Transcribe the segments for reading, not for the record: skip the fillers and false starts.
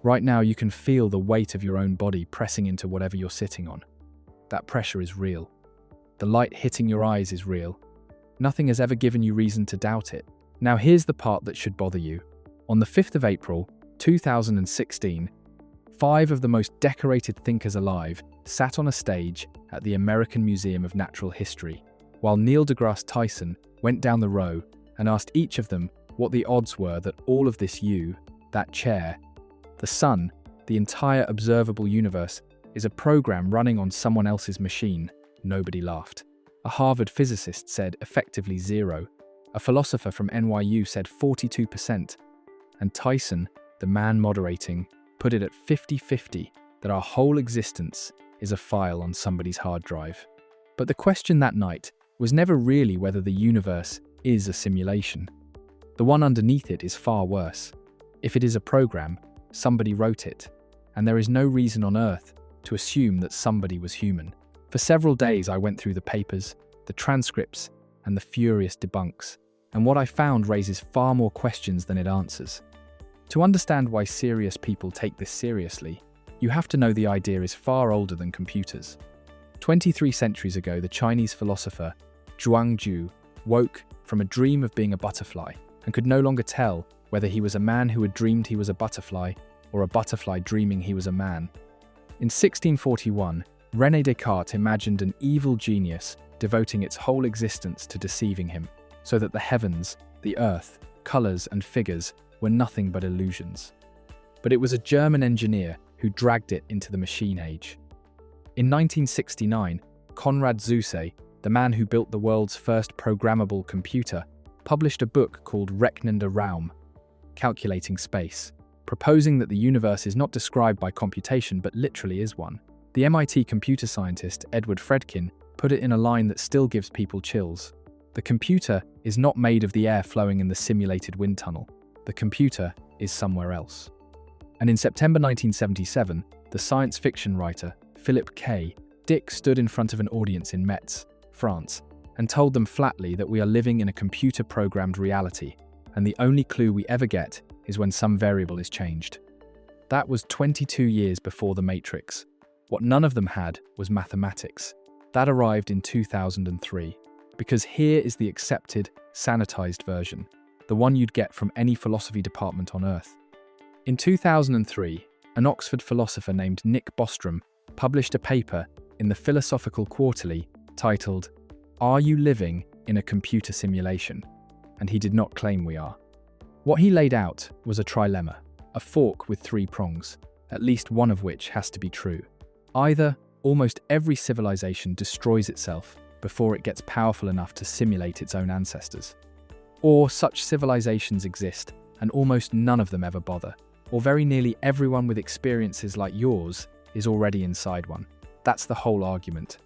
Right now, you can feel the weight of your own body pressing into whatever you're sitting on. That pressure is real. The light hitting your eyes is real. Nothing has ever given you reason to doubt it. Now here's the part that should bother you. On the 5th of April, 2016, 5 of the most decorated thinkers alive sat on a stage at the American Museum of Natural History, while Neil deGrasse Tyson went down the row and asked each of them what the odds were that all of this that chair, the sun, the entire observable universe, is a program running on someone else's machine. Nobody laughed. A Harvard physicist said effectively 0. A philosopher from NYU said 42%. And Tyson, the man moderating, put it at 50-50 that our whole existence is a file on somebody's hard drive. But the question that night was never really whether the universe is a simulation. The one underneath it is far worse. If it is a program, somebody wrote it, and there is no reason on earth to assume that somebody was human. For several days I went through the papers, the transcripts, and the furious debunks, and what I found raises far more questions than it answers. To understand why serious people take this seriously, you have to know the idea is far older than computers. 23 centuries ago, the Chinese philosopher Zhuangzi woke from a dream of being a butterfly and could no longer tell whether he was a man who had dreamed he was a butterfly or a butterfly dreaming he was a man. In 1641, René Descartes imagined an evil genius devoting its whole existence to deceiving him, so that the heavens, the earth, colours and figures were nothing but illusions. But it was a German engineer who dragged it into the machine age. In 1969, Konrad Zuse, the man who built the world's first programmable computer, published a book called Rechnender Raum, Calculating Space, proposing that the universe is not described by computation but literally is one. The MIT computer scientist Edward Fredkin put it in a line that still gives people chills. The computer is not made of the air flowing in the simulated wind tunnel. The computer is somewhere else. And in September 1977, the science fiction writer Philip K. Dick stood in front of an audience in Metz, France, and told them flatly that we are living in a computer-programmed reality, and the only clue we ever get is when some variable is changed. That was 22 years before The Matrix. What none of them had was mathematics. That arrived in 2003, because here is the accepted, sanitized version, the one you'd get from any philosophy department on Earth. In 2003, an Oxford philosopher named Nick Bostrom published a paper in the Philosophical Quarterly titled, "Are You Living in a Computer Simulation?" And he did not claim we are. What he laid out was a trilemma, a fork with 3 prongs, at least one of which has to be true. Either almost every civilization destroys itself before it gets powerful enough to simulate its own ancestors, or such civilizations exist and almost none of them ever bother, or very nearly everyone with experiences like yours is already inside one. That's the whole argument.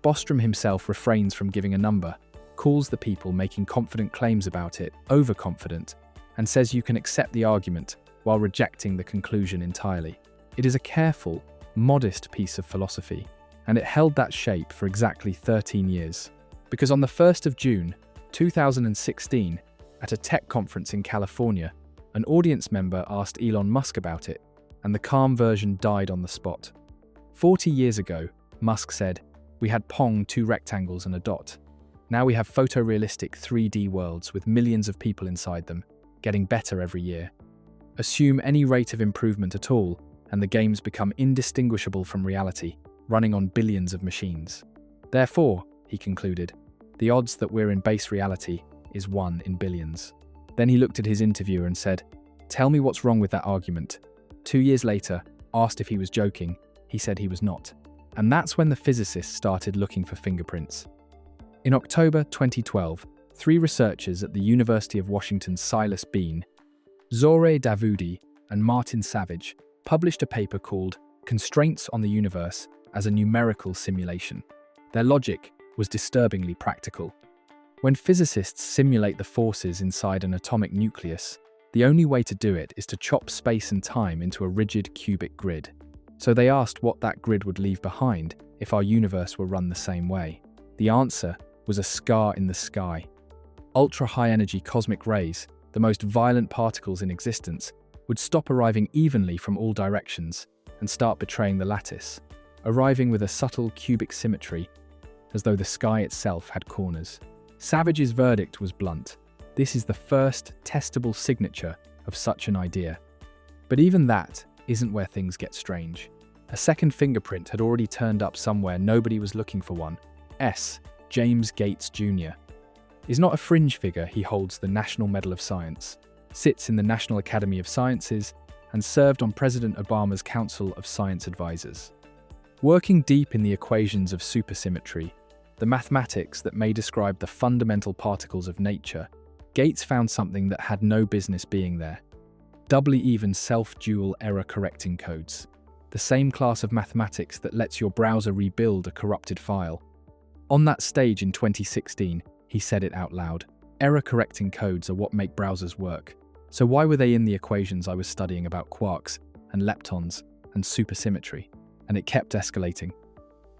Bostrom himself refrains from giving a number, calls the people making confident claims about it overconfident, and says you can accept the argument while rejecting the conclusion entirely. It is a careful, modest piece of philosophy, and it held that shape for exactly 13 years. Because on the 1st of June, 2016, at a tech conference in California, an audience member asked Elon Musk about it, and the calm version died on the spot. 40 years ago, Musk said, "We had Pong, 2 rectangles and a dot. Now we have photorealistic 3D worlds with millions of people inside them, getting better every year. Assume any rate of improvement at all, and the games become indistinguishable from reality, running on billions of machines. Therefore," he concluded, "the odds that we're in base reality is 1 in billions." Then he looked at his interviewer and said, "Tell me what's wrong with that argument." 2 years later, asked if he was joking, he said he was not. And that's when the physicists started looking for fingerprints. In October 2012, 3 researchers at the University of Washington's Silas Bean, Zohre Davoudi and Martin Savage, published a paper called Constraints on the Universe as a Numerical Simulation. Their logic was disturbingly practical. When physicists simulate the forces inside an atomic nucleus, the only way to do it is to chop space and time into a rigid cubic grid. So they asked what that grid would leave behind if our universe were run the same way. The answer was a scar in the sky. Ultra-high-energy cosmic rays, the most violent particles in existence, would stop arriving evenly from all directions and start betraying the lattice, arriving with a subtle cubic symmetry, as though the sky itself had corners. Savage's verdict was blunt. This is the first testable signature of such an idea. But even that isn't where things get strange. A second fingerprint had already turned up somewhere nobody was looking for one. James Gates Jr. is not a fringe figure. He holds the National Medal of Science, sits in the National Academy of Sciences, and served on President Obama's Council of Science Advisors. Working deep in the equations of supersymmetry, the mathematics that may describe the fundamental particles of nature, Gates found something that had no business being there. Doubly even self-dual error-correcting codes. The same class of mathematics that lets your browser rebuild a corrupted file. On that stage in 2016, he said it out loud. Error-correcting codes are what make browsers work. So why were they in the equations I was studying about quarks and leptons and supersymmetry? And it kept escalating.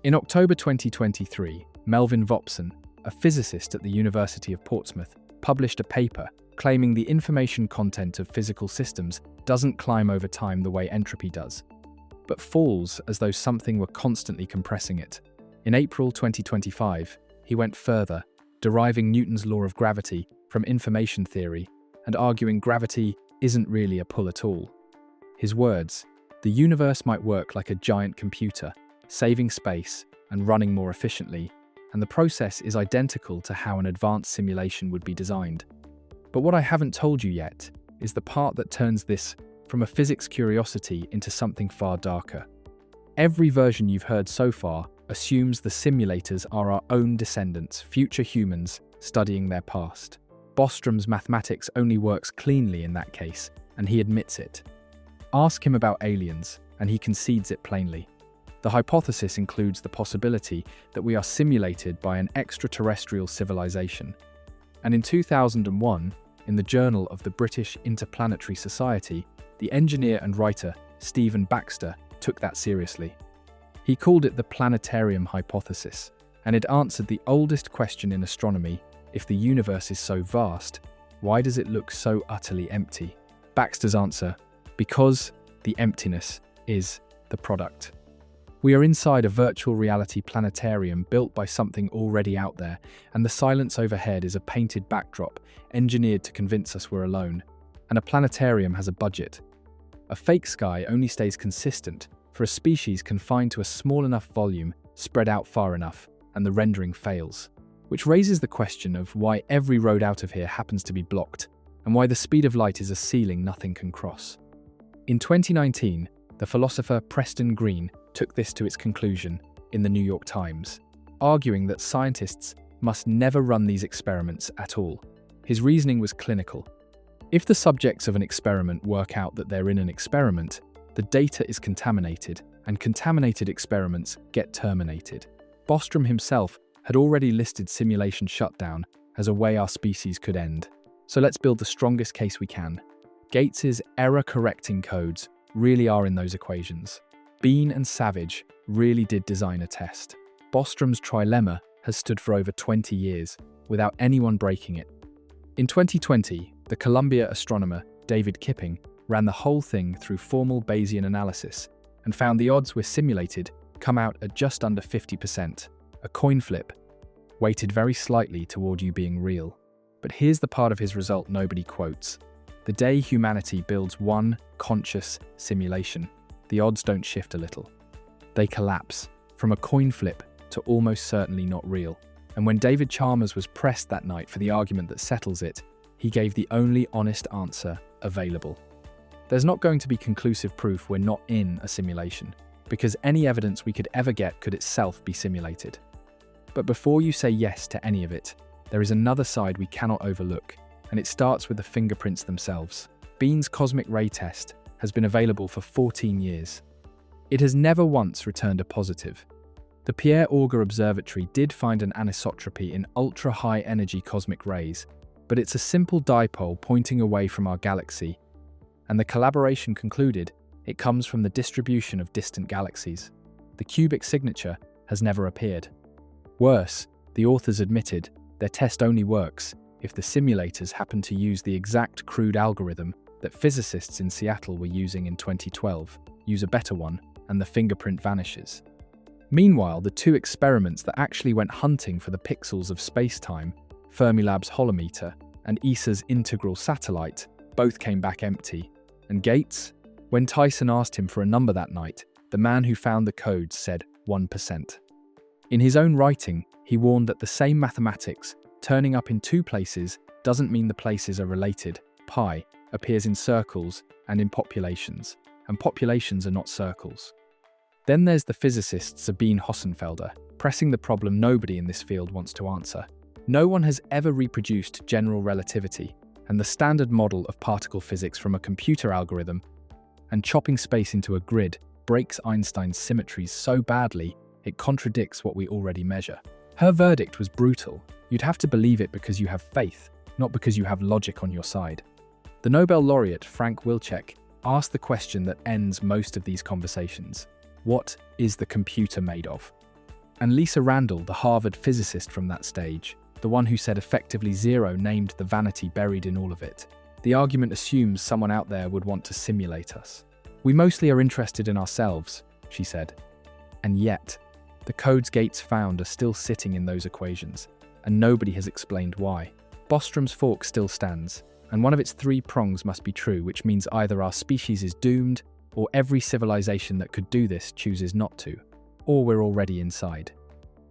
In October 2023, Melvin Vopson, a physicist at the University of Portsmouth, published a paper claiming the information content of physical systems doesn't climb over time the way entropy does, but falls as though something were constantly compressing it. In April 2025, he went further, deriving Newton's law of gravity from information theory and arguing gravity isn't really a pull at all. His words, "The universe might work like a giant computer, saving space and running more efficiently, and the process is identical to how an advanced simulation would be designed. But what I haven't told you yet is the part that turns this from a physics curiosity into something far darker. Every version you've heard so far assumes the simulators are our own descendants, future humans studying their past. Bostrom's mathematics only works cleanly in that case, and he admits it. Ask him about aliens, and he concedes it plainly. The hypothesis includes the possibility that we are simulated by an extraterrestrial civilization. And in 2001, in the Journal of the British Interplanetary Society, the engineer and writer Stephen Baxter took that seriously. He called it the planetarium hypothesis, and it answered the oldest question in astronomy: if the universe is so vast, why does it look so utterly empty? Baxter's answer: because the emptiness is the product. We are inside a virtual reality planetarium built by something already out there, and the silence overhead is a painted backdrop engineered to convince us we're alone. And a planetarium has a budget. A fake sky only stays consistent for a species confined to a small enough volume, spread out far enough, and the rendering fails. Which raises the question of why every road out of here happens to be blocked, and why the speed of light is a ceiling nothing can cross. In 2019, the philosopher Preston Green took this to its conclusion in the New York Times, arguing that scientists must never run these experiments at all. His reasoning was clinical. If the subjects of an experiment work out that they're in an experiment, the data is contaminated, and contaminated experiments get terminated. Bostrom himself had already listed simulation shutdown as a way our species could end. So let's build the strongest case we can. Gates's error-correcting codes really are in those equations. Bean and Savage really did design a test. Bostrom's trilemma has stood for over 20 years, without anyone breaking it. In 2020, the Columbia astronomer David Kipping ran the whole thing through formal Bayesian analysis and found the odds we're simulated come out at just under 50%, a coin flip, weighted very slightly toward you being real. But here's the part of his result nobody quotes. The day humanity builds one conscious simulation, the odds don't shift a little. They collapse, from a coin flip to almost certainly not real. And when David Chalmers was pressed that night for the argument that settles it, he gave the only honest answer available. There's not going to be conclusive proof we're not in a simulation, because any evidence we could ever get could itself be simulated. But before you say yes to any of it, there is another side we cannot overlook, and it starts with the fingerprints themselves. Bean's cosmic ray test has been available for 14 years. It has never once returned a positive. The Pierre Auger Observatory did find an anisotropy in ultra-high energy cosmic rays, but it's a simple dipole pointing away from our galaxy, and the collaboration concluded it comes from the distribution of distant galaxies. The cubic signature has never appeared. Worse, the authors admitted their test only works if the simulators happen to use the exact crude algorithm that physicists in Seattle were using in 2012. Use a better one, and the fingerprint vanishes. Meanwhile, the two experiments that actually went hunting for the pixels of space-time, Fermilab's holometer and ESA's integral satellite, both came back empty. And Gates? When Tyson asked him for a number that night, the man who found the codes said 1%. In his own writing, he warned that the same mathematics, turning up in two places, doesn't mean the places are related. Pi appears in circles and in populations, and populations are not circles. Then there's the physicist Sabine Hossenfelder, pressing the problem nobody in this field wants to answer. No one has ever reproduced general relativity and the standard model of particle physics from a computer algorithm, and chopping space into a grid breaks Einstein's symmetries so badly it contradicts what we already measure. Her verdict was brutal. You'd have to believe it because you have faith, not because you have logic on your side. The Nobel laureate Frank Wilczek asked the question that ends most of these conversations. What is the computer made of? And Lisa Randall, the Harvard physicist from that stage, the one who said effectively zero, named the vanity buried in all of it. The argument assumes someone out there would want to simulate us. We mostly are interested in ourselves, she said. And yet, the codes Gates found are still sitting in those equations, and nobody has explained why. Bostrom's fork still stands, and one of its three prongs must be true, which means either our species is doomed, or every civilization that could do this chooses not to, or we're already inside.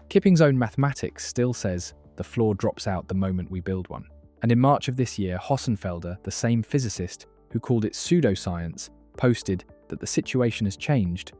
Kipping's own mathematics still says the flaw drops out the moment we build one. And in March of this year, Hossenfelder, the same physicist who called it pseudoscience, posted that the situation has changed,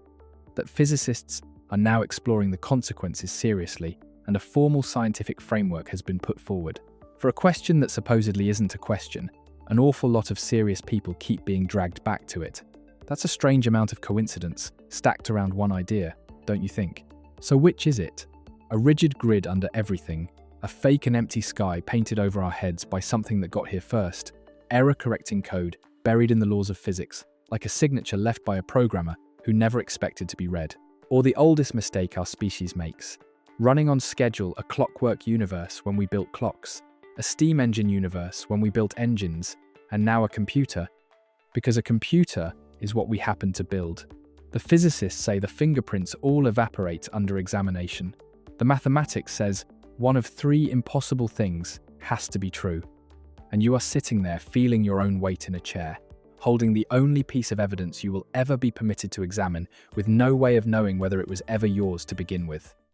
that physicists are now exploring the consequences seriously, and a formal scientific framework has been put forward. For a question that supposedly isn't a question, an awful lot of serious people keep being dragged back to it. That's a strange amount of coincidence, stacked around one idea, don't you think? So which is it? A rigid grid under everything, a fake and empty sky painted over our heads by something that got here first, error-correcting code buried in the laws of physics, like a signature left by a programmer who never expected to be read. Or the oldest mistake our species makes, running on schedule, a clockwork universe when we built clocks, a steam engine universe when we built engines, and now a computer, because a computer is what we happen to build. The physicists say the fingerprints all evaporate under examination. The mathematics says one of three impossible things has to be true. And you are sitting there feeling your own weight in a chair, holding the only piece of evidence you will ever be permitted to examine, with no way of knowing whether it was ever yours to begin with.